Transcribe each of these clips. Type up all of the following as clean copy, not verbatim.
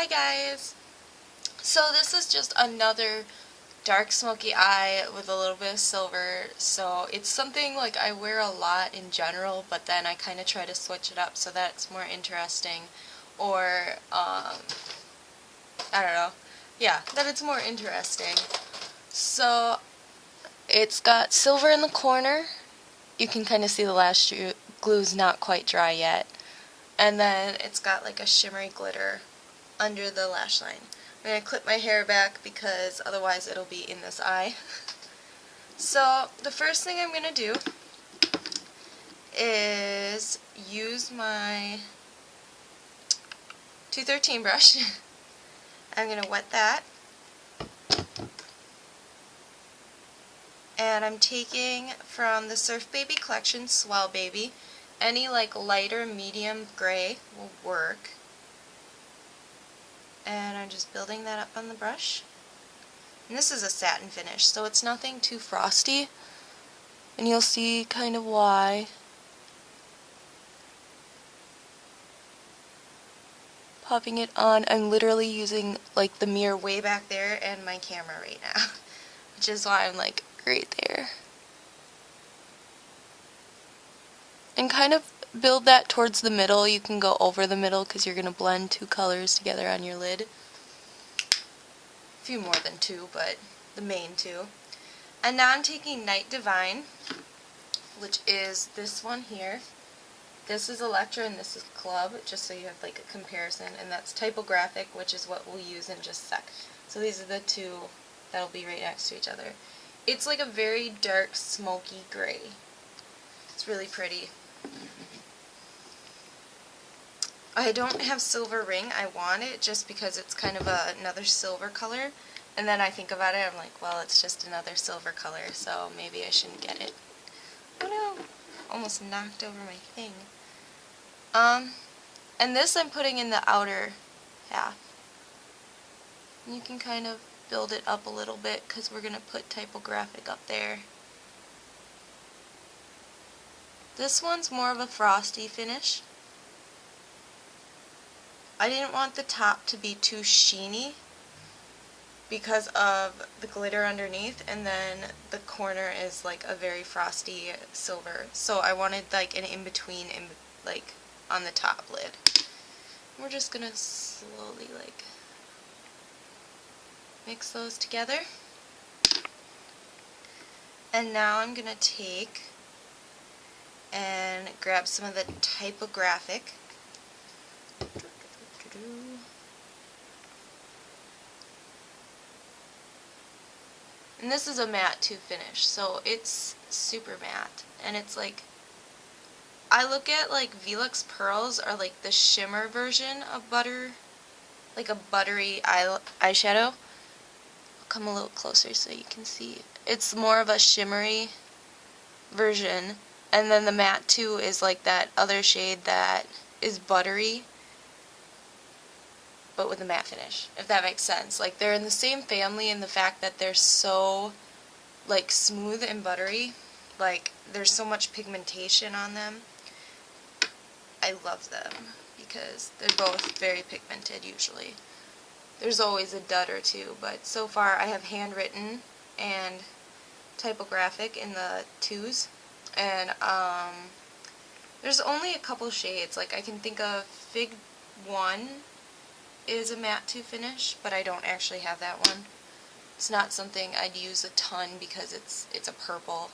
Hi guys! So this is just another dark smoky eye with a little bit of silver. So it's something like I wear a lot in general, but then I kind of try to switch it up so that it's more interesting. Or, I don't know. Yeah, that it's more interesting. So it's got silver in the corner. You can kind of see the lash glue's not quite dry yet. And then it's got like a shimmery glitter under the lash line. I'm going to clip my hair back because otherwise it'll be in this eye. So the first thing I'm going to do is use my 213 brush. I'm going to wet that. And I'm taking from the Surf Baby collection, Swell Baby. Any like lighter medium gray will work. And I'm just building that up on the brush. And this is a satin finish, so it's nothing too frosty. And you'll see kind of why. Popping it on, I'm literally using like the mirror way back there and my camera right now. Which is why I'm like right there. And kind of build that towards the middle. You can go over the middle because you're going to blend two colors together on your lid. A few more than two, but the main two. And now I'm taking Night Divine, which is this one here. This is Electra and this is Club, just so you have like a comparison. And that's Typographic, which is what we'll use in just a sec. So these are the two that'll be right next to each other. It's like a very dark smoky gray. It's really pretty. I don't have silver ring. I want it just because it's kind of another silver color. And then I think about it, I'm like, well, it's just another silver color, so maybe I shouldn't get it. Oh no! Almost knocked over my thing. And this I'm putting in the outer half. And you can kind of build it up a little bit because we're going to put Typographic up there. This one's more of a frosty finish. I didn't want the top to be too sheeny because of the glitter underneath, and then the corner is like a very frosty silver. So I wanted like an in-between like on the top lid. We're just gonna slowly like mix those together. And now I'm gonna take and grab some of the Typographic. And this is a matte too finish, so it's super matte. And it's like, I look at like Velux Pearls are like the shimmer version of butter, like a buttery eyeshadow. I'll come a little closer so you can see. It's more of a shimmery version. And then the matte 2 is like that other shade that is buttery, but with a matte finish, if that makes sense. Like, they're in the same family in the fact that they're so, like, smooth and buttery. Like, there's so much pigmentation on them. I love them because they're both very pigmented usually. There's always a dud or two, but so far I have handwritten and Typographic in the 2s. And there's only a couple shades. Like, I can think of Fig 1 is a matte 2 finish, but I don't actually have that one. It's not something I'd use a ton because it's a purple.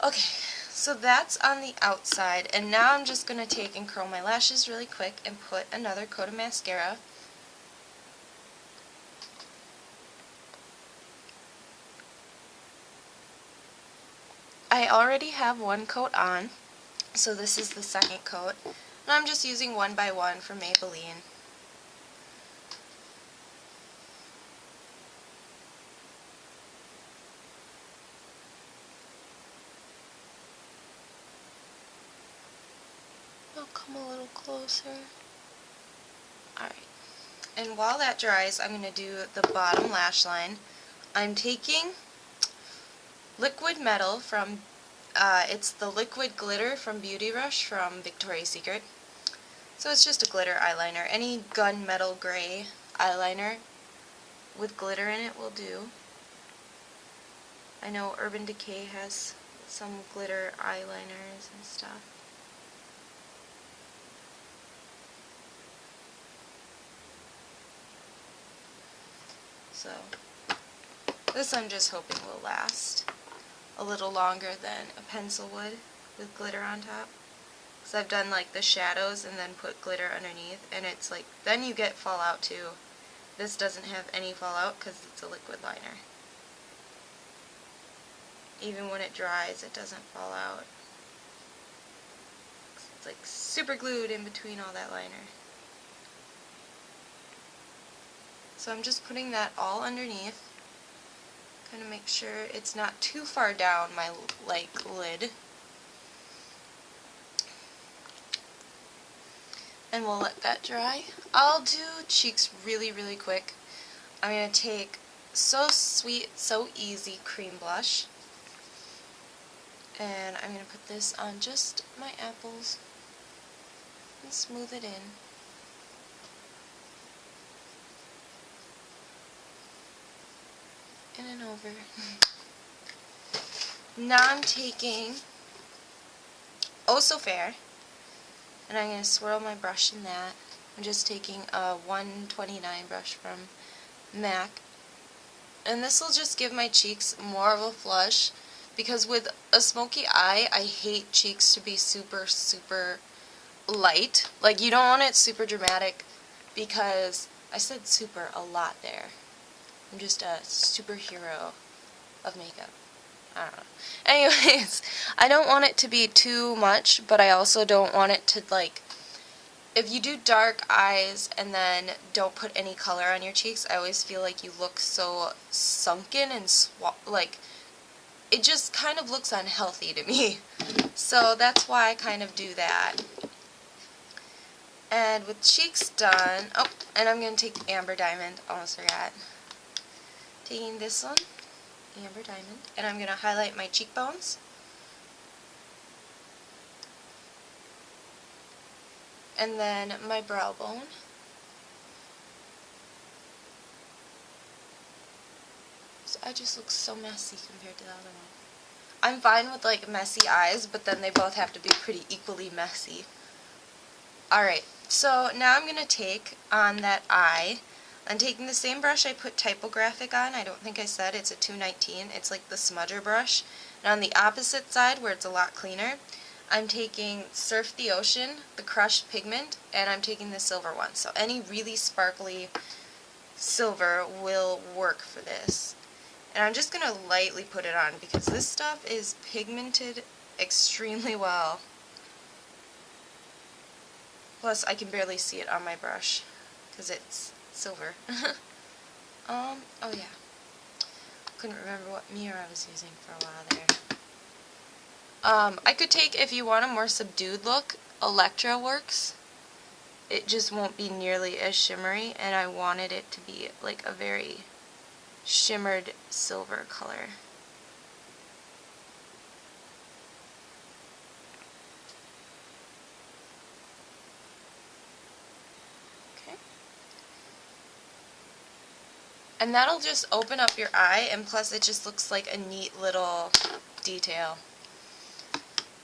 Okay, so that's on the outside, and now I'm just going to take and curl my lashes really quick and put another coat of mascara. I already have one coat on, so this is the second coat. And I'm just using One by One from Maybelline. I'll come a little closer. Alright. And while that dries, I'm going to do the bottom lash line. I'm taking Liquid Metal from, it's the Liquid Glitter from Beauty Rush from Victoria's Secret. So it's just a glitter eyeliner. Any gunmetal gray eyeliner with glitter in it will do. I know Urban Decay has some glitter eyeliners and stuff. So this I'm just hoping will last a little longer than a pencil would with glitter on top. Because I've done like the shadows and then put glitter underneath, and it's like, then you get fallout too. This doesn't have any fallout because it's a liquid liner. Even when it dries, it doesn't fall out. It's like super glued in between all that liner. So I'm just putting that all underneath. Kind of make sure it's not too far down my lid. And we'll let that dry. I'll do cheeks really, really quick. I'm going to take So Sweet, So Easy cream blush. And I'm going to put this on just my apples and smooth it in. In and over. Now I'm taking Oh So Fair, and I'm going to swirl my brush in that. I'm just taking a 129 brush from MAC, and this will just give my cheeks more of a flush, because with a smoky eye, I hate cheeks to be super, super light. Like, you don't want it super dramatic, because I said super a lot there. I'm just a superhero of makeup. I don't know. Anyways, I don't want it to be too much, but I also don't want it to, like, if you do dark eyes and then don't put any color on your cheeks, I always feel like you look so sunken and like, it just kind of looks unhealthy to me. So that's why I kind of do that. And with cheeks done, oh, and I'm going to take Amber Diamond, almost forgot. Taking this one, Amber Diamond, and I'm going to highlight my cheekbones. And then my brow bone. So I just look so messy compared to the other one. I'm fine with like messy eyes, but then they both have to be pretty equally messy. Alright, so now I'm going to take on that eye. I'm taking the same brush I put Typographic on. I don't think I said it's a 219. It's like the smudger brush. And on the opposite side, where it's a lot cleaner, I'm taking Surf the Ocean, the crushed pigment, and I'm taking the silver one. So any really sparkly silver will work for this. And I'm just going to lightly put it on because this stuff is pigmented extremely well. Plus, I can barely see it on my brush because it's silver. Oh yeah. Couldn't remember what mirror I was using for a while there. I could take, if you want a more subdued look, Electra works. It just won't be nearly as shimmery, and I wanted it to be like a very shimmered silver color. Okay. And that'll just open up your eye, and plus it just looks like a neat little detail.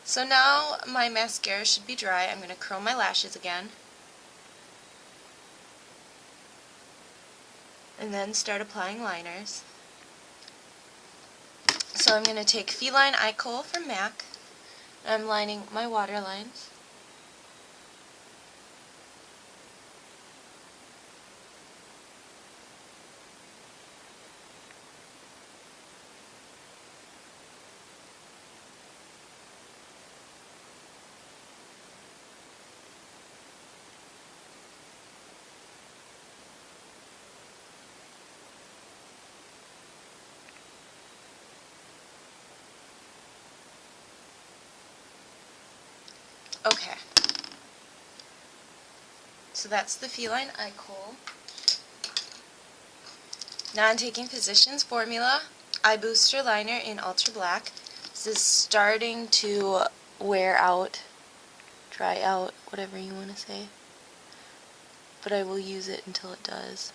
So now my mascara should be dry. I'm going to curl my lashes again. And then start applying liners. So I'm going to take Feline Eye Kohl from MAC. And I'm lining my waterlines. Okay, so that's the Feline Eye Kohl. Now I'm taking Physicians Formula Eye Booster Liner in Ultra Black. This is starting to wear out, dry out, whatever you want to say. but I will use it until it does.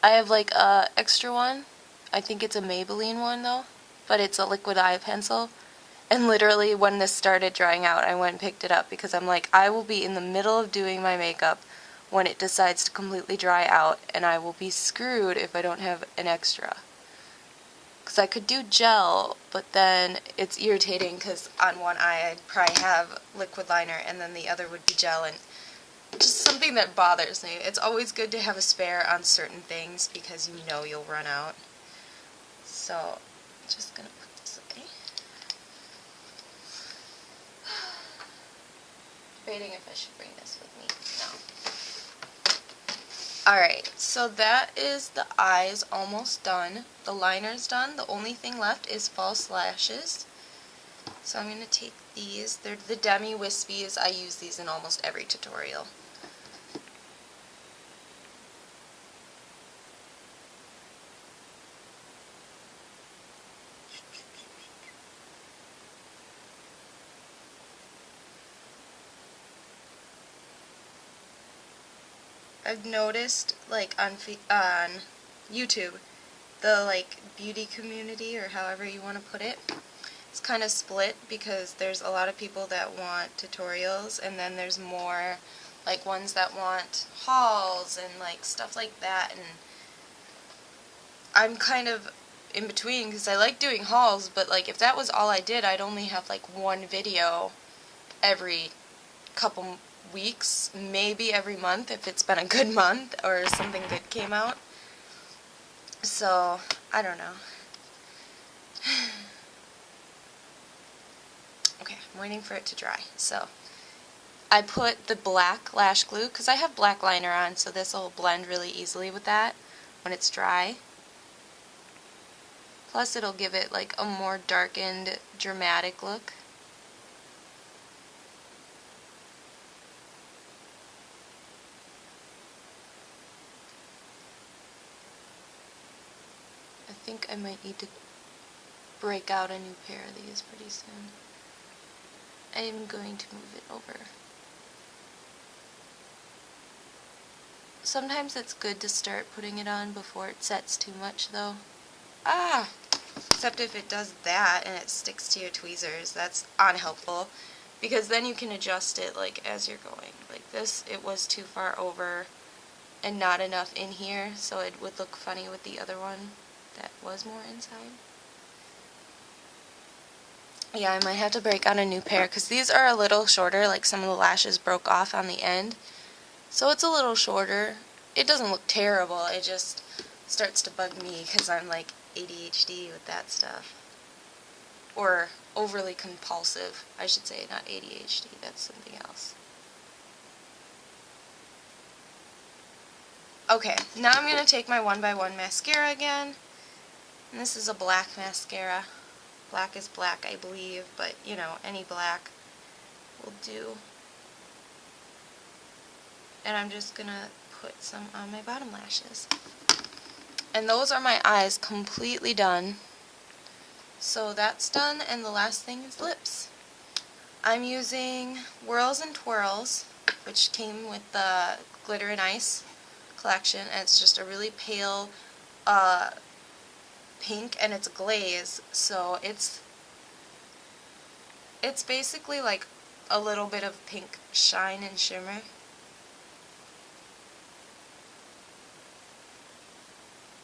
I have like a extra one. I think it's a Maybelline one though, but it's a liquid eye pencil. And literally when this started drying out, I went and picked it up because I'm like, I will be in the middle of doing my makeup when it decides to completely dry out, and I will be screwed if I don't have an extra. Because I could do gel, but then it's irritating because on one eye I'd probably have liquid liner and then the other would be gel, and just something that bothers me. It's always good to have a spare on certain things because you know you'll run out. So, I'm just going to put this away. Debating if I should bring this with me. No. Alright, so that is the eyes almost done. The liner's done. The only thing left is false lashes. So I'm going to take these. They're the Demi Wispies. I use these in almost every tutorial. I've noticed, like, on YouTube, the, like, beauty community, or however you want to put it, it's kind of split because there's a lot of people that want tutorials, and then there's more, like, ones that want hauls and, like, stuff like that, and I'm kind of in between because I like doing hauls, but, like, if that was all I did, I'd only have, like, one video every couple weeks, maybe every month if it's been a good month or something good came out. So, I don't know. Okay, I'm waiting for it to dry. So, I put the black lash glue because I have black liner on, so this will blend really easily with that when it's dry. Plus it'll give it like a more darkened, dramatic look. I think I might need to break out a new pair of these pretty soon. I am going to move it over. Sometimes it's good to start putting it on before it sets too much though. Ah! Except if it does that and it sticks to your tweezers, that's unhelpful. Because then you can adjust it like as you're going. Like this, it was too far over and not enough in here, so it would look funny with the other one that was more inside. Yeah, I might have to break out a new pair because these are a little shorter, like some of the lashes broke off on the end. So it's a little shorter. It doesn't look terrible, it just starts to bug me because I'm like ADHD with that stuff. Or overly compulsive, I should say, not ADHD, that's something else. Okay, now I'm going to take my 1x1 mascara again. And this is a black mascara. Black is black, I believe, but, you know, any black will do. And I'm just going to put some on my bottom lashes. And those are my eyes completely done. So that's done, and the last thing is lips. I'm using Whirls and Twirls, which came with the Glitter and Ice collection, and it's just a really pale pink, and it's glaze, so it's basically like a little bit of pink shine and shimmer.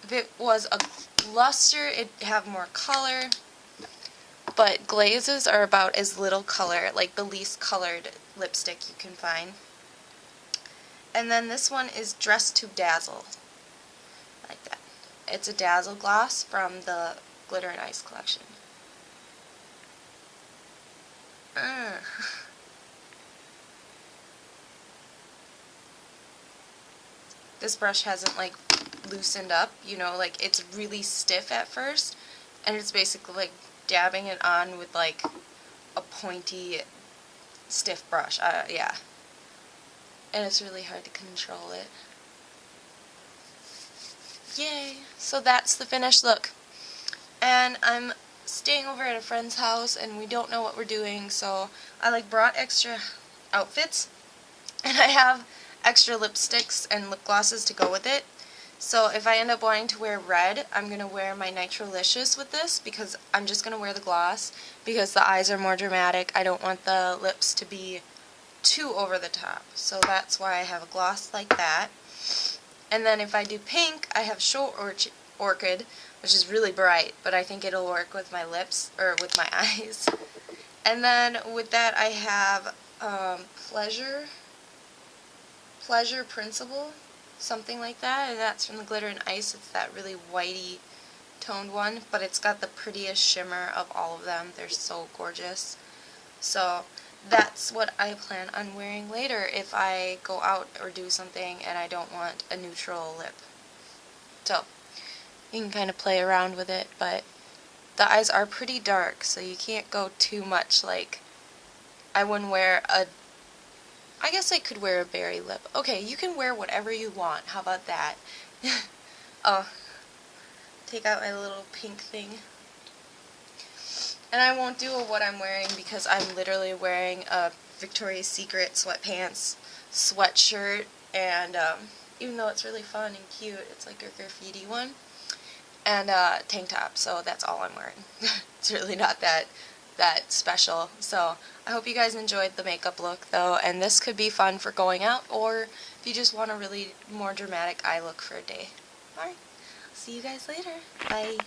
If it was a luster, it'd have more color, but glazes are about as little color, like the least colored lipstick you can find. And then this one is Dress to Dazzle, like that. It's a Dazzle gloss from the Glitter and Ice collection. This brush hasn't like loosened up, you know, like it's really stiff at first, and it's basically like dabbing it on with like a pointy, stiff brush. Yeah. And it's really hard to control it. Yay! So that's the finished look. And I'm staying over at a friend's house and we don't know what we're doing, so I like brought extra outfits. And I have extra lipsticks and lip glosses to go with it. So if I end up wanting to wear red, I'm going to wear my Nitrolicious with this because I'm just going to wear the gloss because the eyes are more dramatic. I don't want the lips to be too over the top. So that's why I have a gloss like that. And then if I do pink, I have Show Orchid, which is really bright, but I think it'll work with my lips, or with my eyes. And then with that I have Pleasure Principle, something like that, and that's from the Glitter and Ice. It's that really whitey toned one, but it's got the prettiest shimmer of all of them. They're so gorgeous. So that's what I plan on wearing later if I go out or do something and I don't want a neutral lip. So you can kind of play around with it, but the eyes are pretty dark, so you can't go too much. Like, I wouldn't wear I guess I could wear a berry lip. Okay, you can wear whatever you want. How about that? Oh, take out my little pink thing. And I won't do a what I'm wearing because I'm literally wearing a Victoria's Secret sweatpants, sweatshirt, and even though it's really fun and cute, it's like a graffiti one, and tank top, so that's all I'm wearing. It's really not that special. So I hope you guys enjoyed the makeup look though, and this could be fun for going out, or if you just want a really more dramatic eye look for a day. Alright, see you guys later. Bye.